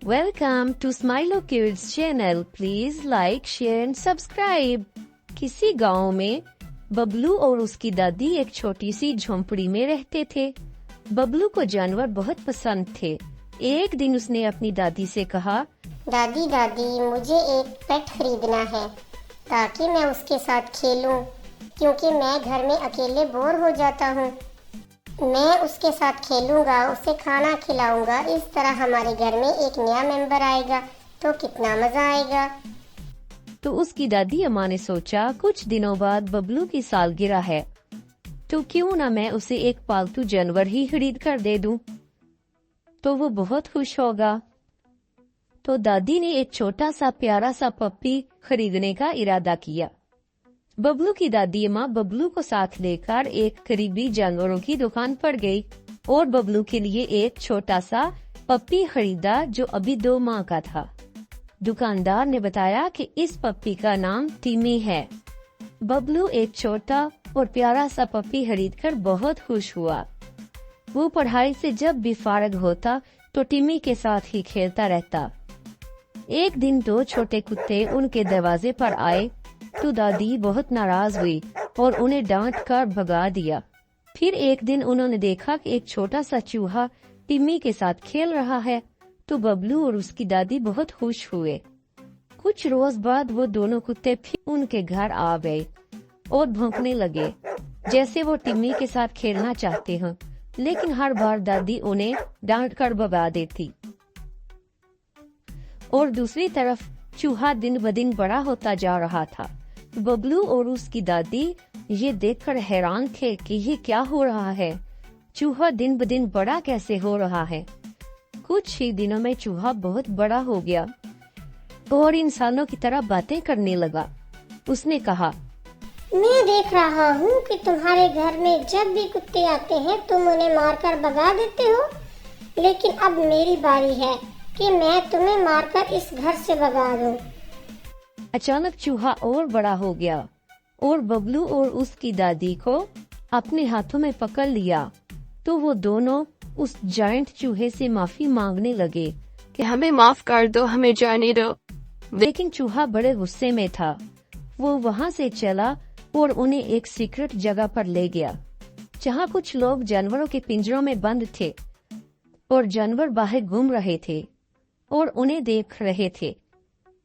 Welcome to Smilo Kids channel. Please like, share and subscribe. किसी गांव में बबलू और उसकी दादी एक छोटी सी झोंपड़ी में रहते थे। बबलू को जानवर बहुत पसंद थे। एक दिन उसने अपनी दादी से कहा, दादी दादी मुझे एक पेट खरीदना है ताकि मैं उसके साथ खेलूं, क्योंकि मैं घर में अकेले बोर हो जाता हूँ। मैं उसके साथ खेलूंगा, उसे खाना खिलाऊंगा, इस तरह हमारे घर में एक नया मेंबर आएगा तो कितना मजा आएगा। तो उसकी दादी अम्मा ने सोचा, कुछ दिनों बाद बबलू की सालगिरह है, तो क्यों ना मैं उसे एक पालतू जानवर ही खरीद कर दे दूं, तो वो बहुत खुश होगा। तो दादी ने एक छोटा सा प्यारा सा पप्पी खरीदने का इरादा किया। बबलू की दादी अम्मा बबलू को साथ लेकर एक करीबी जानवरों की दुकान पर गई और बबलू के लिए एक छोटा सा पप्पी खरीदा जो अभी 2 माह का था। दुकानदार ने बताया कि इस पप्पी का नाम टिमी है। बबलू एक छोटा और प्यारा सा पप्पी खरीदकर बहुत खुश हुआ। वो पढ़ाई से जब भी फारग होता तो टिमी के साथ ही खेलता रहता। एक दिन 2 छोटे कुत्ते उनके दरवाजे पर आए तो दादी बहुत नाराज हुई और उन्हें डांट कर भगा दिया। फिर एक दिन उन्होंने देखा कि एक छोटा सा चूहा टिम्मी के साथ खेल रहा है, तो बबलू और उसकी दादी बहुत खुश हुए। कुछ रोज बाद वो दोनों कुत्ते फिर उनके घर आ गए और भौंकने लगे जैसे वो टिम्मी के साथ खेलना चाहते हैं, लेकिन हर बार दादी उन्हें डांट कर भगा देती। और दूसरी तरफ चूहा दिन ब दिन बड़ा होता जा रहा था। बबलू और उसकी दादी ये देखकर हैरान थे कि ये क्या हो रहा है, चूहा दिन ब दिन बड़ा कैसे हो रहा है। कुछ ही दिनों में चूहा बहुत बड़ा हो गया और इंसानों की तरह बातें करने लगा। उसने कहा, मैं देख रहा हूँ कि तुम्हारे घर में जब भी कुत्ते आते हैं तुम उन्हें मारकर भगा देते हो, लेकिन अब मेरी बारी है कि मैं तुम्हें मारकर इस घर से भगा दूं। अचानक चूहा और बड़ा हो गया और बबलू और उसकी दादी को अपने हाथों में पकड़ लिया। तो वो दोनों उस जायंट चूहे से माफी मांगने लगे कि हमें माफ कर दो, हमें जाने दो। लेकिन चूहा बड़े गुस्से में था। वो वहाँ से चला और उन्हें एक सीक्रेट जगह पर ले गया जहाँ कुछ लोग जानवरों के पिंजरों में बंद थे और जानवर बाहर घूम रहे थे और उन्हें देख रहे थे।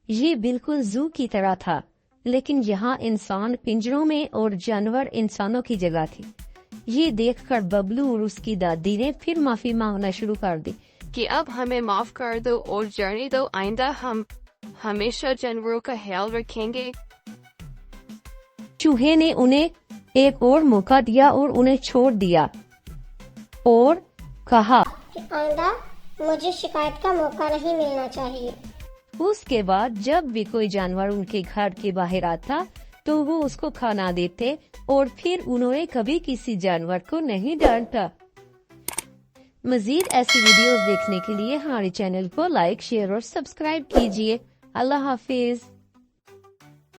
ये बिल्कुल जू की तरह था, लेकिन यहाँ इंसान पिंजरों में और जानवर इंसानों की जगह थे। ये देखकर बबलू और उसकी दादी ने फिर माफी मांगना शुरू कर दी कि अब हमें माफ कर दो और जाने दो, आइंदा हम हमेशा जानवरों का ख्याल रखेंगे। चूहे ने उन्हें एक और मौका दिया और उन्हें छोड़ दिया और कहा, आइंदा मुझे शिकायत का मौका नहीं मिलना चाहिए। उसके बाद जब भी कोई जानवर उनके घर के बाहर आता तो वो उसको खाना देते और फिर उन्होंने कभी किसी जानवर को नहीं डांटा। मजीद ऐसी वीडियोस देखने के लिए हमारे चैनल को लाइक, शेयर और सब्सक्राइब कीजिए। अल्लाह हाफिज।